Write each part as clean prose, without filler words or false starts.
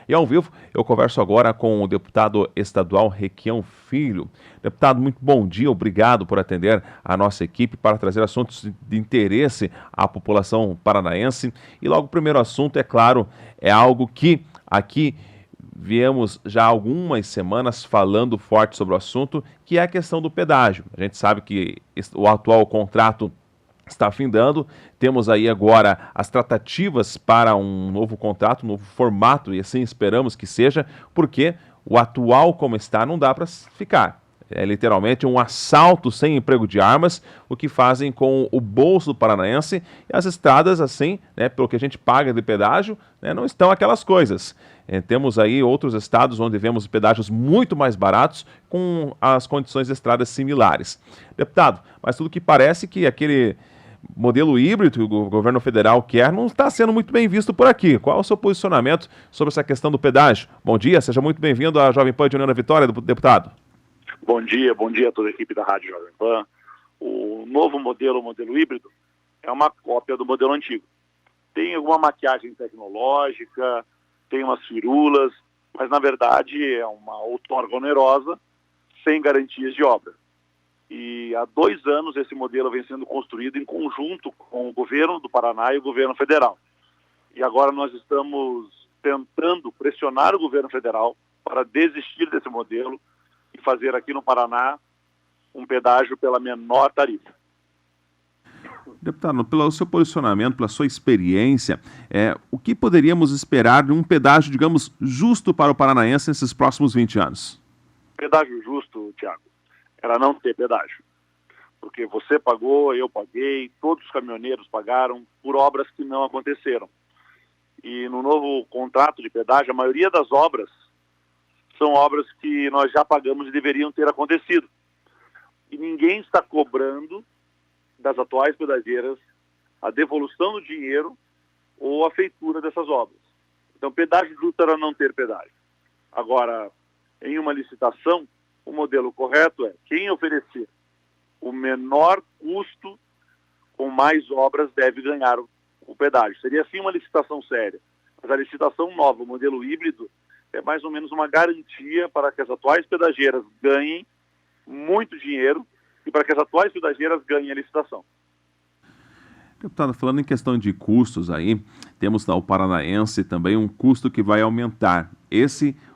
E ao vivo eu converso agora com o deputado estadual Requião Filho. Deputado, muito bom dia, obrigado por atender a nossa equipe para trazer assuntos de interesse à população paranaense. E logo o primeiro assunto, é claro, é algo que aqui viemos já há algumas semanas falando forte sobre o assunto, que é a questão do pedágio. A gente sabe que o atual contrato está findando, temos aí agora as tratativas para um novo contrato, um novo formato, e assim esperamos que seja, porque o atual como está não dá para ficar. É literalmente um assalto sem emprego de armas, o que fazem com o bolso do paranaense, e as estradas, assim, né, pelo que a gente paga de pedágio, né, não estão aquelas coisas. Temos aí outros estados onde vemos pedágios muito mais baratos, com as condições de estradas similares. Deputado, mas tudo que parece que aquele modelo híbrido que o governo federal quer não está sendo muito bem visto por aqui. Qual é o seu posicionamento sobre essa questão do pedágio? Bom dia, seja muito bem-vindo à Jovem Pan de União da Vitória, deputado. Bom dia a toda a equipe da Rádio Jovem Pan. O novo modelo, o modelo híbrido, é uma cópia do modelo antigo. Tem alguma maquiagem tecnológica, tem umas firulas, mas na verdade é uma outorga onerosa, sem garantias de obra. E há 2 anos esse modelo vem sendo construído em conjunto com o governo do Paraná e o governo federal. E agora nós estamos tentando pressionar o governo federal para desistir desse modelo e fazer aqui no Paraná um pedágio pela menor tarifa. Deputado, pelo seu posicionamento, pela sua experiência, o que poderíamos esperar de um pedágio, digamos, justo para o paranaense nesses próximos 20 anos? Pedágio justo, Tiago, era não ter pedágio. Porque você pagou, eu paguei, todos os caminhoneiros pagaram por obras que não aconteceram. E no novo contrato de pedágio, a maioria das obras são obras que nós já pagamos e deveriam ter acontecido. E ninguém está cobrando das atuais pedágios a devolução do dinheiro ou a feitura dessas obras. Então, pedágio justo era não ter pedágio. Agora, em uma licitação, o modelo correto é quem oferecer o menor custo com mais obras deve ganhar o pedágio. Seria assim uma licitação séria. Mas a licitação nova, o modelo híbrido, é mais ou menos uma garantia para que as atuais pedagieiras ganhem muito dinheiro e para que as atuais pedagieiras ganhem a licitação. Deputado, falando em questão de custos aí, temos o paranaense também um custo que vai aumentar.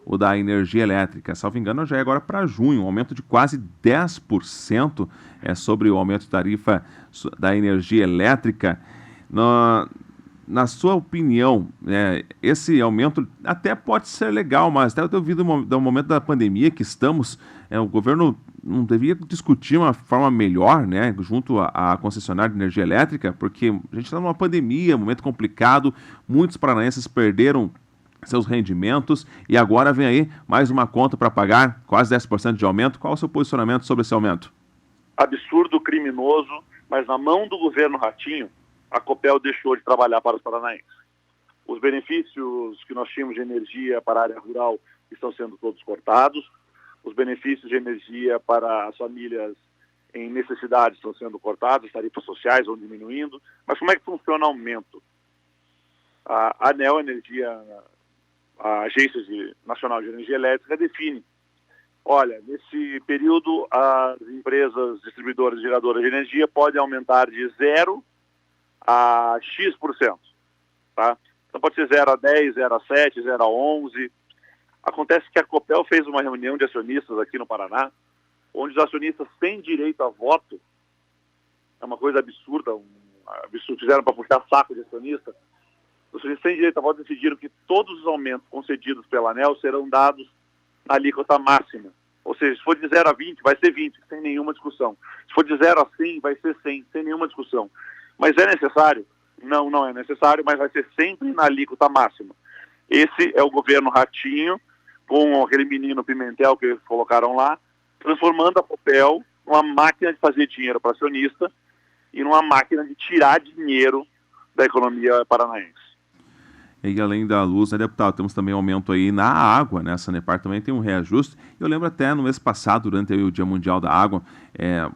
O da energia elétrica, salvo engano, já é agora para junho, um aumento de quase 10% sobre o aumento de tarifa da energia elétrica. Na sua opinião, esse aumento até pode ser legal, mas até devido ao momento da pandemia que estamos, o governo não devia discutir uma forma melhor, né, junto à concessionária de energia elétrica, porque a gente está numa pandemia, um momento complicado, muitos paranaenses perderam seus rendimentos e agora vem aí mais uma conta para pagar, quase 10% de aumento. Qual é o seu posicionamento sobre esse aumento? Absurdo, criminoso, mas na mão do governo Ratinho, a Copel deixou de trabalhar para os paranaenses. Os benefícios que nós tínhamos de energia para a área rural estão sendo todos cortados, os benefícios de energia para as famílias em necessidade estão sendo cortados, as tarifas sociais vão diminuindo. Mas como é que funciona o aumento? A ANEEL Energia, a Agência Nacional de Energia Elétrica, define: olha, nesse período as empresas distribuidoras e geradoras de energia podem aumentar de 0 a X%, tá? Então pode ser 0 a 10, 0 a 7, 0 a 11. Acontece que a Copel fez uma reunião de acionistas aqui no Paraná, onde os acionistas têm direito a voto. É uma coisa absurda, absurdo, fizeram para puxar saco de acionista. Os acionistas têm direito a voto e decidiram que todos os aumentos concedidos pela ANEEL serão dados na alíquota máxima. Ou seja, se for de 0 a 20, vai ser 20, sem nenhuma discussão. Se for de 0 a 100, vai ser 100, sem nenhuma discussão. Mas é necessário? Não, não é necessário, mas vai ser sempre na alíquota máxima. Esse é o governo Ratinho, com aquele menino Pimentel que eles colocaram lá, transformando a Copel numa máquina de fazer dinheiro para acionista e numa máquina de tirar dinheiro da economia paranaense. E além da luz, né, deputado, temos também aumento aí na água, né? A Sanepar também tem um reajuste. Eu lembro até no mês passado, durante o Dia Mundial da Água,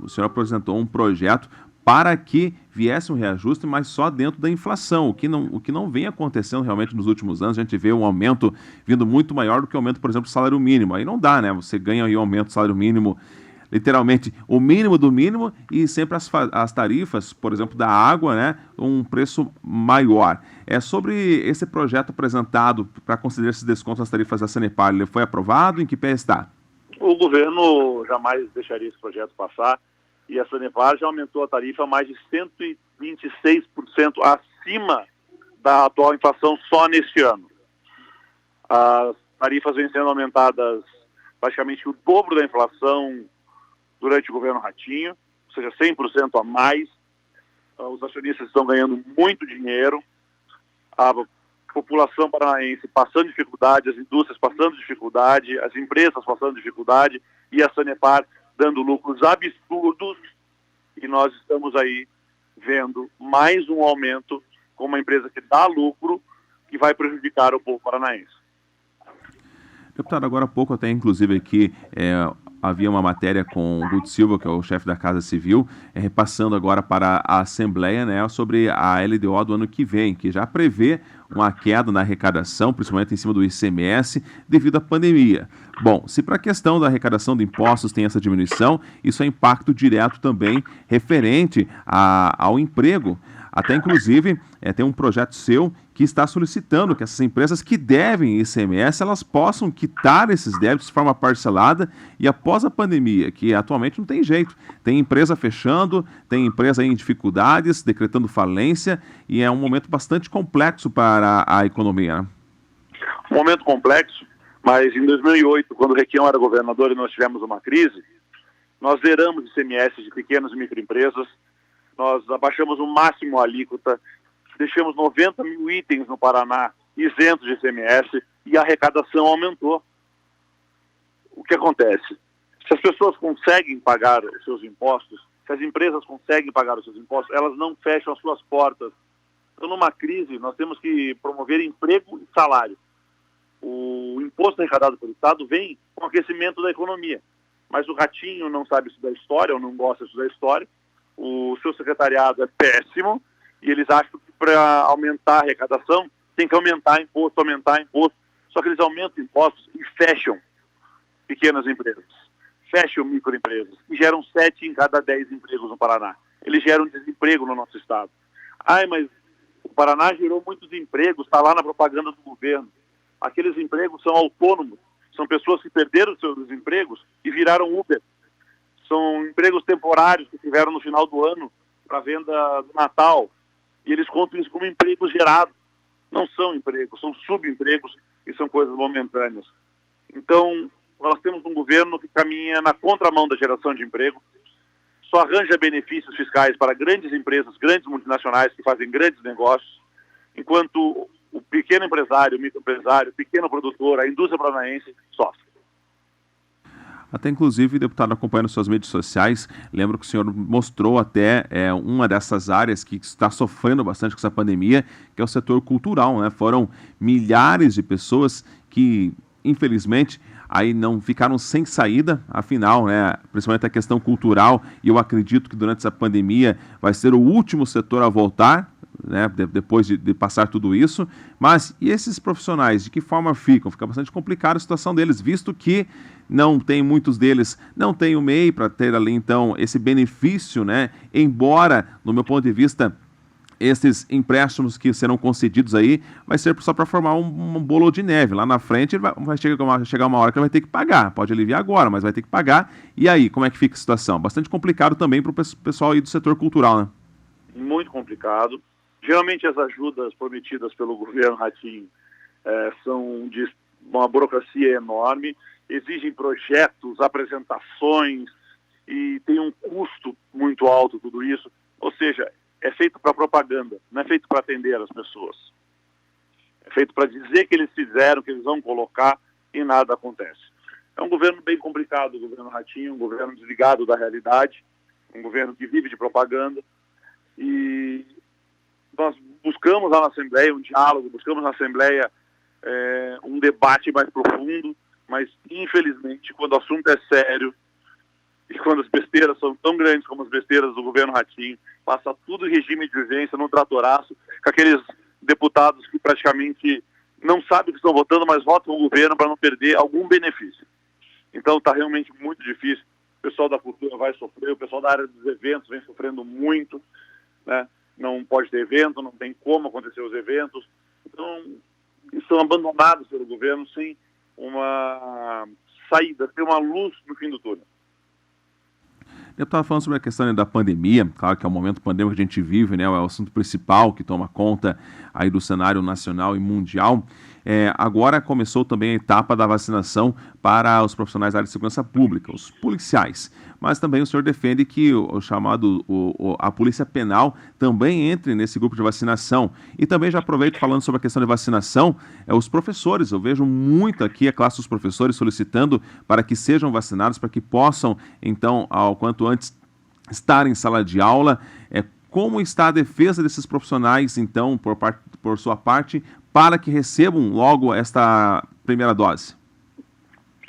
o senhor apresentou um projeto para que viesse um reajuste, mas só dentro da inflação, o que não vem acontecendo realmente nos últimos anos. A gente vê um aumento vindo muito maior do que o aumento, por exemplo, do salário mínimo. Aí não dá, né? Você ganha aí um aumento do salário mínimo, literalmente o mínimo do mínimo, e sempre as tarifas, por exemplo, da água, né, um preço maior. É sobre esse projeto apresentado para conceder esses descontos nas tarifas da Sanepar, ele foi aprovado? Em que pé está? O governo jamais deixaria esse projeto passar, e a Sanepar já aumentou a tarifa mais de 126% acima da atual inflação só neste ano. As tarifas vêm sendo aumentadas praticamente o dobro da inflação durante o governo Ratinho, ou seja, 100% a mais. Os acionistas estão ganhando muito dinheiro, a população paranaense passando dificuldade, as indústrias passando dificuldade, as empresas passando dificuldade, e a Sanepar dando lucros absurdos, e nós estamos aí vendo mais um aumento com uma empresa que dá lucro, que vai prejudicar o povo paranaense. Deputado, agora há pouco até, inclusive, aqui havia uma matéria com o Guto Silva, que é o chefe da Casa Civil, repassando agora para a Assembleia, né, sobre a LDO do ano que vem, que já prevê uma queda na arrecadação, principalmente em cima do ICMS, devido à pandemia. Bom, se para a questão da arrecadação de impostos tem essa diminuição, isso é impacto direto também referente ao emprego. Até, inclusive, tem um projeto seu que está solicitando que essas empresas que devem ICMS, elas possam quitar esses débitos de forma parcelada e após a pandemia, que atualmente não tem jeito. Tem empresa fechando, tem empresa em dificuldades, decretando falência, e é um momento bastante complexo para a economia, né? Um momento complexo, mas em 2008, quando o Requião era governador e nós tivemos uma crise, nós zeramos ICMS de pequenas e microempresas, nós abaixamos o máximo a alíquota, deixamos 90 mil itens no Paraná isentos de ICMS e a arrecadação aumentou. O que acontece? Se as pessoas conseguem pagar os seus impostos, se as empresas conseguem pagar os seus impostos, elas não fecham as suas portas. Então, numa crise, nós temos que promover emprego e salário. O imposto arrecadado pelo Estado vem com o aquecimento da economia, mas o Ratinho não sabe estudar história ou não gosta de estudar história. O seu secretariado é péssimo e eles acham que para aumentar a arrecadação tem que aumentar imposto. Só que eles aumentam impostos e fecham pequenas empresas, fecham microempresas e geram 7 em cada 10 empregos no Paraná. Eles geram desemprego no nosso estado. Mas o Paraná gerou muitos empregos, está lá na propaganda do governo. Aqueles empregos são autônomos, são pessoas que perderam seus empregos e viraram Uber. São empregos temporários que tiveram no final do ano para venda do Natal. E eles contam isso como empregos gerados. Não são empregos, são subempregos e são coisas momentâneas. Então, nós temos um governo que caminha na contramão da geração de emprego, só arranja benefícios fiscais para grandes empresas, grandes multinacionais que fazem grandes negócios, enquanto o pequeno empresário, o microempresário, o pequeno produtor, a indústria paranaense sofre. Até, inclusive, deputado, acompanhando suas mídias sociais, lembro que o senhor mostrou até uma dessas áreas que está sofrendo bastante com essa pandemia, que é o setor cultural, né? Foram milhares de pessoas que, infelizmente, aí não ficaram sem saída, afinal, né, principalmente a questão cultural, e eu acredito que durante essa pandemia vai ser o último setor a voltar, né, depois de passar tudo isso. Mas e esses profissionais, de que forma ficam? Fica bastante complicada a situação deles, visto que não tem muitos deles, não tem o MEI para ter ali, então, esse benefício, né, embora, no meu ponto de vista, esses empréstimos que serão concedidos aí vai ser só para formar um bolo de neve. Lá na frente vai chegar uma hora que ele vai ter que pagar. Pode aliviar agora, mas vai ter que pagar. E aí, como é que fica a situação? Bastante complicado também para o pessoal aí do setor cultural, né? Muito complicado. Geralmente as ajudas prometidas pelo governo Ratinho são de uma burocracia enorme, exigem projetos, apresentações e tem um custo muito alto tudo isso. Ou seja, é feito para propaganda, não é feito para atender as pessoas. É feito para dizer que eles fizeram, que eles vão colocar e nada acontece. É um governo bem complicado, o governo Ratinho, um governo desligado da realidade, um governo que vive de propaganda. E nós buscamos lá na Assembleia um diálogo, buscamos na Assembleia um debate mais profundo, mas infelizmente quando o assunto é sério e quando as besteiras são tão grandes como as besteiras do governo Ratinho, passa tudo em regime de urgência, num tratoraço, com aqueles deputados que praticamente não sabem o que estão votando, mas votam o governo para não perder algum benefício. Então está realmente muito difícil. O pessoal da cultura vai sofrer, o pessoal da área dos eventos vem sofrendo muito, né? Não pode ter evento, não tem como acontecer os eventos. Então, estão abandonados pelo governo sem uma saída, sem uma luz no fim do túnel. Eu estava falando sobre a questão da pandemia, claro que é o momento pandêmico que a gente vive, né, é o assunto principal que toma conta aí do cenário nacional e mundial. Agora começou também a etapa da vacinação para os profissionais da área de segurança pública, os policiais. Mas também o senhor defende que a polícia penal também entre nesse grupo de vacinação. E também já aproveito falando sobre a questão de vacinação, os professores, eu vejo muito aqui a classe dos professores solicitando para que sejam vacinados, para que possam, então, ao quanto antes, estar em sala de aula. Como está a defesa desses profissionais, então, por sua parte, para que recebam logo esta primeira dose?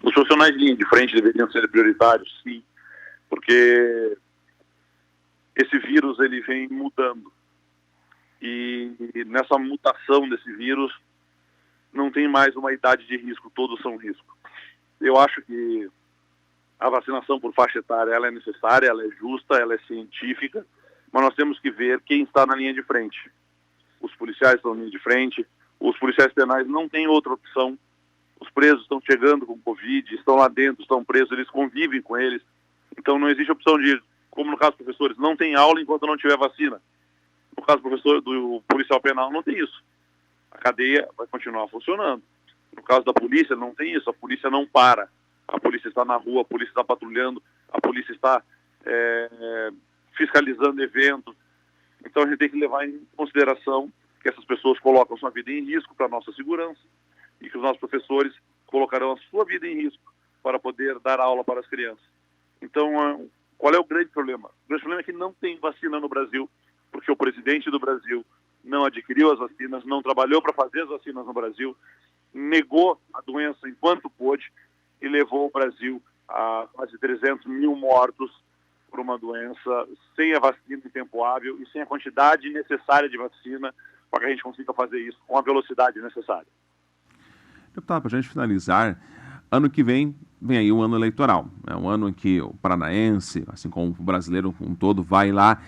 Os profissionais de linha de frente deveriam ser prioritários, sim, porque esse vírus ele vem mudando. E nessa mutação desse vírus não tem mais uma idade de risco, todos são risco. Eu acho que a vacinação por faixa etária ela é necessária, ela é justa, ela é científica, mas nós temos que ver quem está na linha de frente. Os policiais estão na linha de frente, os policiais penais não têm outra opção. Os presos estão chegando com Covid, estão lá dentro, estão presos, eles convivem com eles. Então não existe opção de, como no caso dos professores, não tem aula enquanto não tiver vacina. No caso do policial penal não tem isso. A cadeia vai continuar funcionando. No caso da polícia não tem isso, a polícia não para. A polícia está na rua, a polícia está patrulhando, a polícia está fiscalizando eventos. Então a gente tem que levar em consideração que essas pessoas colocam sua vida em risco para a nossa segurança e que os nossos professores colocarão a sua vida em risco para poder dar aula para as crianças. Então, qual é o grande problema? O grande problema é que não tem vacina no Brasil, porque o presidente do Brasil não adquiriu as vacinas, não trabalhou para fazer as vacinas no Brasil, negou a doença enquanto pôde e levou o Brasil a quase 300 mil mortos por uma doença sem a vacina em tempo hábil e sem a quantidade necessária de vacina para que a gente consiga fazer isso com a velocidade necessária. Deputado, para a gente finalizar, ano que vem aí um ano eleitoral. É um ano em que o paranaense, assim como o brasileiro como um todo, vai lá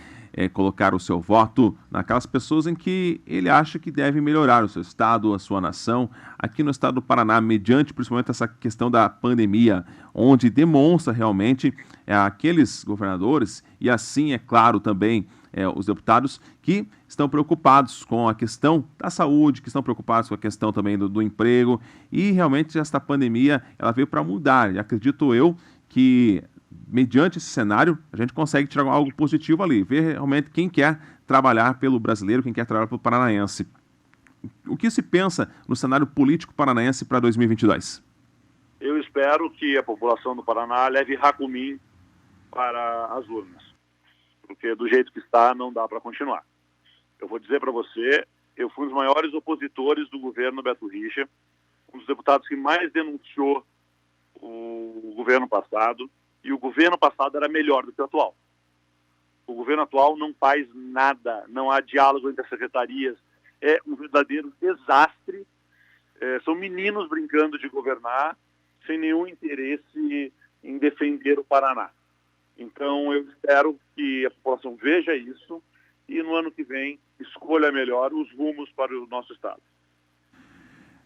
colocar o seu voto naquelas pessoas em que ele acha que deve melhorar o seu estado, a sua nação. Aqui no estado do Paraná, mediante principalmente essa questão da pandemia, onde demonstra realmente aqueles governadores e assim, é claro, também os deputados que estão preocupados com a questão da saúde, que estão preocupados com a questão também do emprego, e realmente esta pandemia ela veio para mudar, e acredito eu que mediante esse cenário a gente consegue tirar algo positivo ali, ver realmente quem quer trabalhar pelo brasileiro, quem quer trabalhar pelo paranaense. O que se pensa no cenário político paranaense para 2022? Eu espero que a população do Paraná leve Jacumim para as urnas, porque do jeito que está não dá para continuar. Eu vou dizer para você, eu fui um dos maiores opositores do governo Beto Richa, um dos deputados que mais denunciou o governo passado, e o governo passado era melhor do que o atual. O governo atual não faz nada, não há diálogo entre as secretarias, é um verdadeiro desastre, são meninos brincando de governar, sem nenhum interesse em defender o Paraná. Então eu espero que a população veja isso e no ano que vem escolha melhor os rumos para o nosso estado.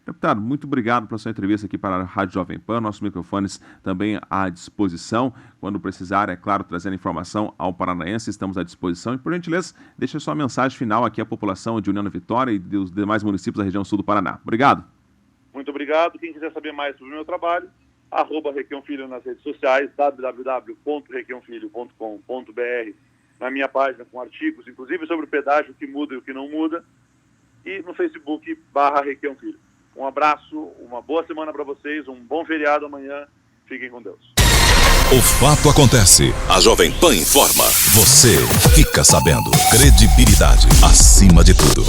Deputado, muito obrigado pela sua entrevista aqui para a Rádio Jovem Pan. Nossos microfones também à disposição. Quando precisar, é claro, trazendo informação ao paranaense, estamos à disposição. E, por gentileza, deixe sua mensagem final aqui à população de União da Vitória e dos demais municípios da região sul do Paraná. Obrigado. Muito obrigado. Quem quiser saber mais sobre o meu trabalho, @RequiãoFilho nas redes sociais, www.requiãofilho.com.br, na minha página com artigos, inclusive sobre o pedágio, o que muda e o que não muda, e no Facebook, /RequiãoFilho. Um abraço, uma boa semana para vocês, um bom feriado amanhã. Fiquem com Deus. O fato acontece. A Jovem Pan informa. Você fica sabendo. Credibilidade acima de tudo.